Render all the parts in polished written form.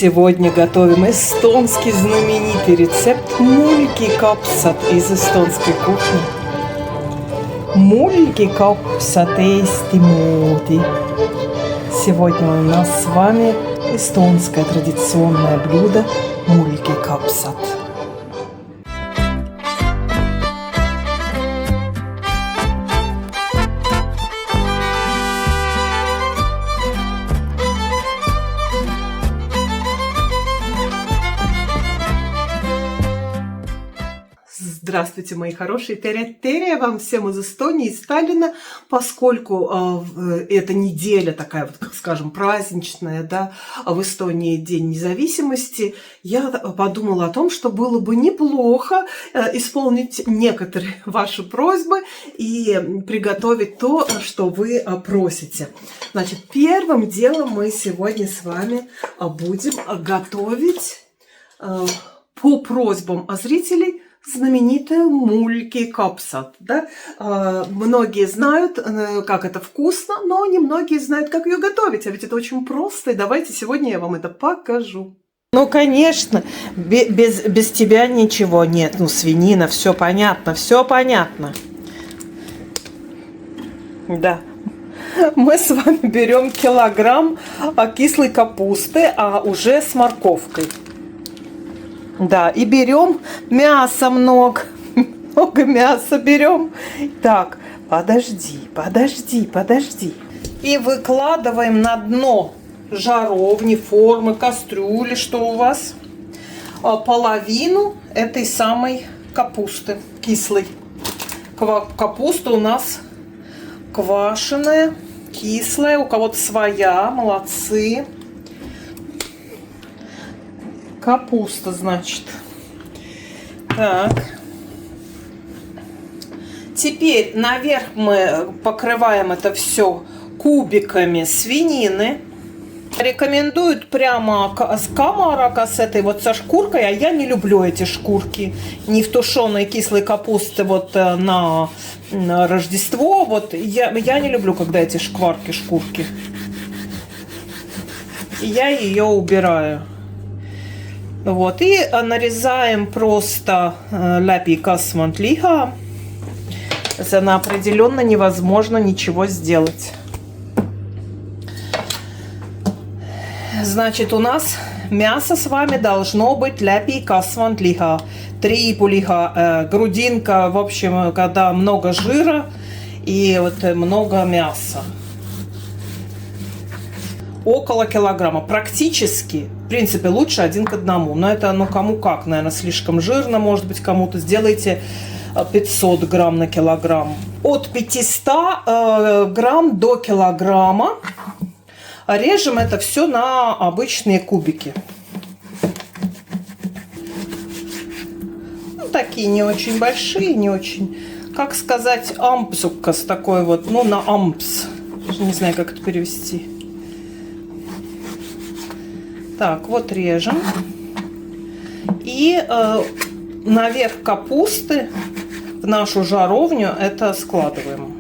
Сегодня готовим эстонский знаменитый рецепт мульки капсат из эстонской кухни. Мульки капсат Eesti moodi. Сегодня у нас с вами эстонское традиционное блюдо мульки капсат. Здравствуйте, мои хорошие! Теря вам всем из Эстонии, из Таллина. Поскольку эта неделя такая, вот, как скажем, праздничная, да, в Эстонии День независимости, я подумала о том, что было бы неплохо исполнить некоторые ваши просьбы и приготовить то, что вы просите. Значит, первым делом мы сегодня с вами будем готовить по просьбам зрителей знаменитые мульки капсат. Да? Многие знают, как это вкусно, но немногие знают, как ее готовить. А ведь это очень просто, и давайте сегодня я вам это покажу. Ну, конечно, без тебя ничего нет. Ну, свинина, все понятно, все понятно. Да. Мы с вами берем килограмм кислой капусты, уже с морковкой. Да, и берем мясо много мяса берем. Так, подожди. И выкладываем на дно жаровни, формы, кастрюли, что у вас, половину этой самой капусты кислой. Капуста у нас квашеная, кислая, у кого-то своя, молодцы. Капуста, значит. Так. Теперь наверх мы покрываем это все кубиками свинины. Рекомендуют прямо с камарака, с этой вот со шкуркой, а я не люблю эти шкурки. Не в тушеной кислой капусте вот на Рождество. Вот я не люблю, когда эти шкурки. И я ее убираю. Вот, и нарезаем просто läbi kasvanud liha. Она определенно невозможно ничего сделать. Значит, у нас мясо с вами должно быть läbi kasvanud liha. Triibuliha, грудинка, в общем, когда много жира и вот много мяса. Около килограмма. Практически, в принципе, лучше 1 к 1. Но это, ну, кому как, наверное, слишком жирно, может быть, кому-то. Сделайте 500 грамм на килограмм. От 500 грамм до килограмма режем это все на обычные кубики. Ну, такие не очень большие, не очень, как сказать, ампсуккас такой вот, ну, на ампс. Не знаю, как это перевести. Так, вот режем. И наверх капусты в нашу жаровню это складываем.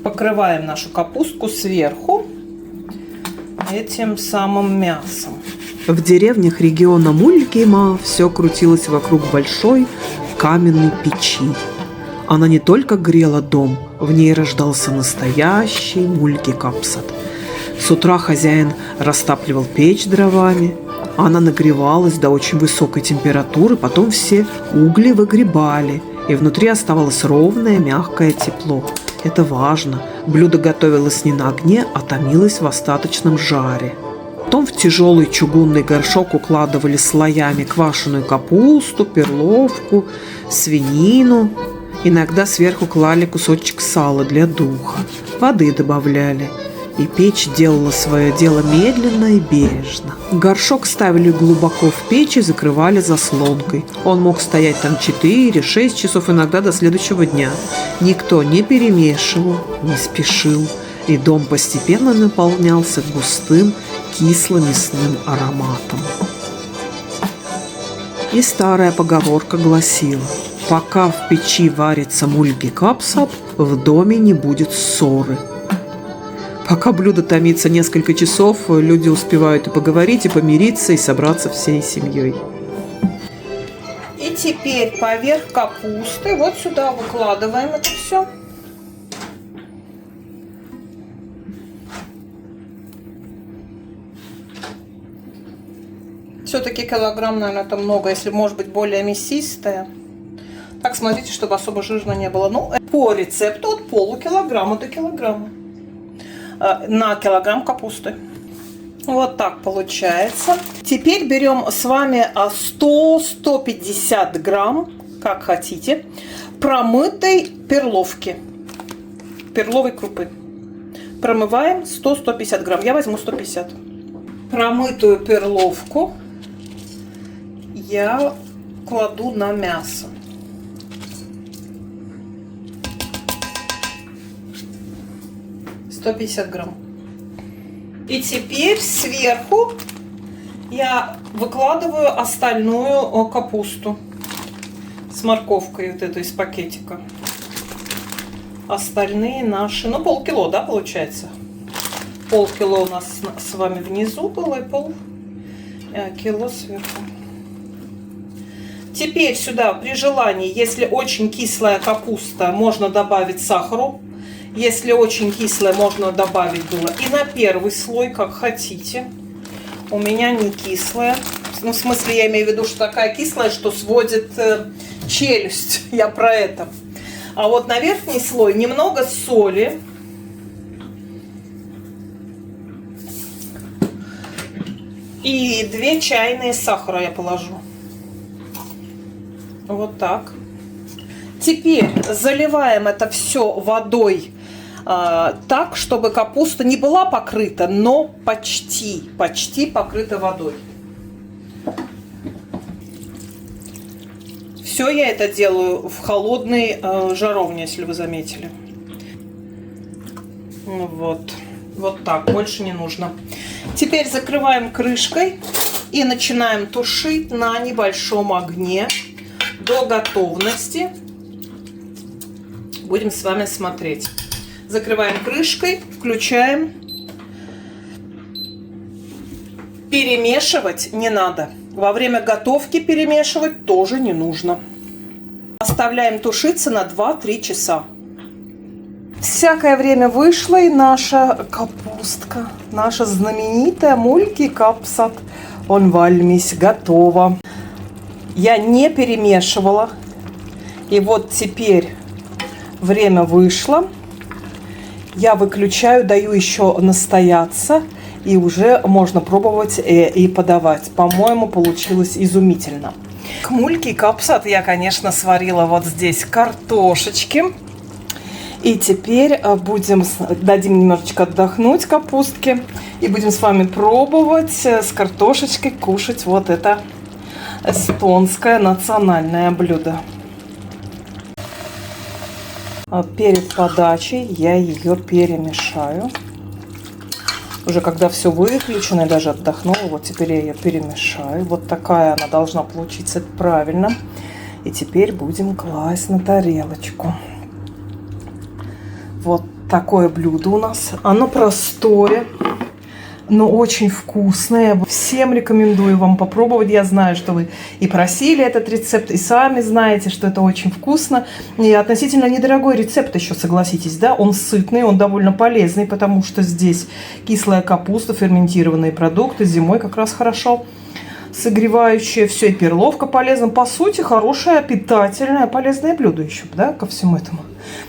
Покрываем нашу капустку сверху этим самым мясом. В деревнях региона Мулькима все крутилось вокруг большой каменной печи. Она не только грела дом, в ней рождался настоящий мульки капсат. С утра хозяин растапливал печь дровами, она нагревалась до очень высокой температуры, потом все угли выгребали, и внутри оставалось ровное мягкое тепло. Это важно. Блюдо готовилось не на огне, а томилось в остаточном жаре. Потом в тяжелый чугунный горшок укладывали слоями квашеную капусту, перловку, свинину. Иногда сверху клали кусочек сала для духа. Воды добавляли. И печь делала свое дело медленно и бережно. Горшок ставили глубоко в печь и закрывали заслонкой. Он мог стоять там 4-6 часов, иногда до следующего дня. Никто не перемешивал, не спешил. И дом постепенно наполнялся густым кисло-мясным ароматом. И старая поговорка гласила: пока в печи варится мульки капсат, в доме не будет ссоры. Пока блюдо томится несколько часов, люди успевают и поговорить, и помириться, и собраться всей семьей. И теперь поверх капусты вот сюда выкладываем это все. Все-таки килограмм, наверное, это много, если может быть более мясистая. Так, смотрите, чтобы особо жирно не было. Ну, по рецепту от полукилограмма до килограмма. На килограмм капусты. Вот так получается. Теперь берем с вами 100-150 грамм, как хотите, промытой перловки. Перловой крупы. Промываем 100-150 грамм. Я возьму 150. Промытую перловку я кладу на мясо. грамм. И теперь сверху я выкладываю остальную капусту с морковкой вот этой из пакетика. Остальные наши, ну полкило, да, получается? Полкило у нас с вами внизу было и полкило сверху. Теперь сюда при желании, если очень кислая капуста, можно добавить сахару. Если очень кислое, можно добавить было и на первый слой, как хотите. У меня не кислая. Ну, в смысле, я имею в виду, что такая кислая, что сводит челюсть. Я про это. А вот на верхний слой немного соли. И 2 чайные сахара я положу. Вот так. Теперь заливаем это все водой так, чтобы капуста не была покрыта, но почти покрыта водой. Все я это делаю в холодной жаровне, если вы заметили. Вот так, больше не нужно. Теперь закрываем крышкой и начинаем тушить на небольшом огне до готовности. Будем с вами смотреть. Закрываем крышкой, включаем. Перемешивать не надо. Во время готовки перемешивать тоже не нужно. Оставляем тушиться на 2-3 часа. Всякое время вышло, и наша капустка, наша знаменитая мульки-капсат, он вальмись, готова. Я не перемешивала. И вот теперь время вышло. Я выключаю, даю еще настояться, и уже можно пробовать и подавать. По-моему, получилось изумительно. К мульки-капсат я, конечно, сварила вот здесь картошечки. И теперь дадим немножечко отдохнуть капустке. И будем с вами пробовать с картошечкой кушать вот это эстонское национальное блюдо. Перед подачей я ее перемешаю. Уже когда все выключено, я даже отдохнула, вот теперь я ее перемешаю. Вот такая она должна получиться, это правильно. И теперь будем класть на тарелочку. Вот такое блюдо у нас. Оно простое, но очень вкусное. Всем рекомендую вам попробовать. Я знаю, что вы и просили этот рецепт, и сами знаете, что это очень вкусно. И относительно недорогой рецепт еще, согласитесь, да? Он сытный, он довольно полезный, потому что здесь кислая капуста, ферментированные продукты, зимой как раз хорошо согревающее. Все, и перловка полезна. По сути, хорошее, питательное, полезное блюдо еще, да, ко всему этому.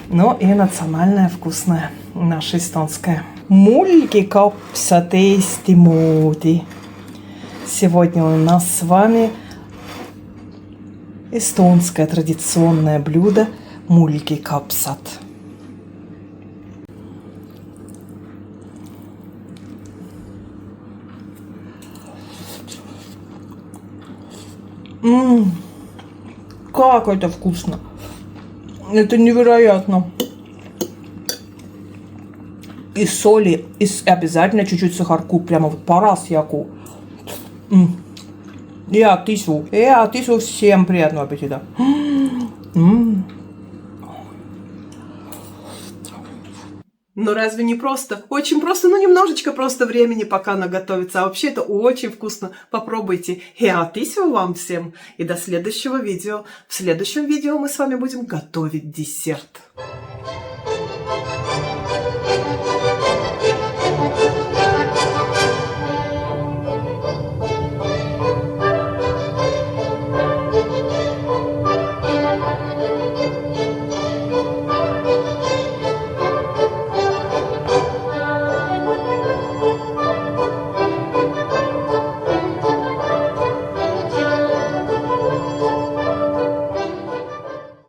Но и национальное, вкусное, наше эстонское. Мульки-капсат Eesti. Сегодня у нас с вами эстонское традиционное блюдо мульки-капсат. Как это вкусно! Это невероятно! И соли, и обязательно чуть-чуть сахарку, прямо вот парасьяку. Я тысу всем приятного аппетита. Ну разве не просто? Очень просто, ну немножечко просто времени, пока она готовится. А вообще это очень вкусно. Попробуйте. Хеатисио вам всем. И до следующего видео. В следующем видео мы с вами будем готовить десерт.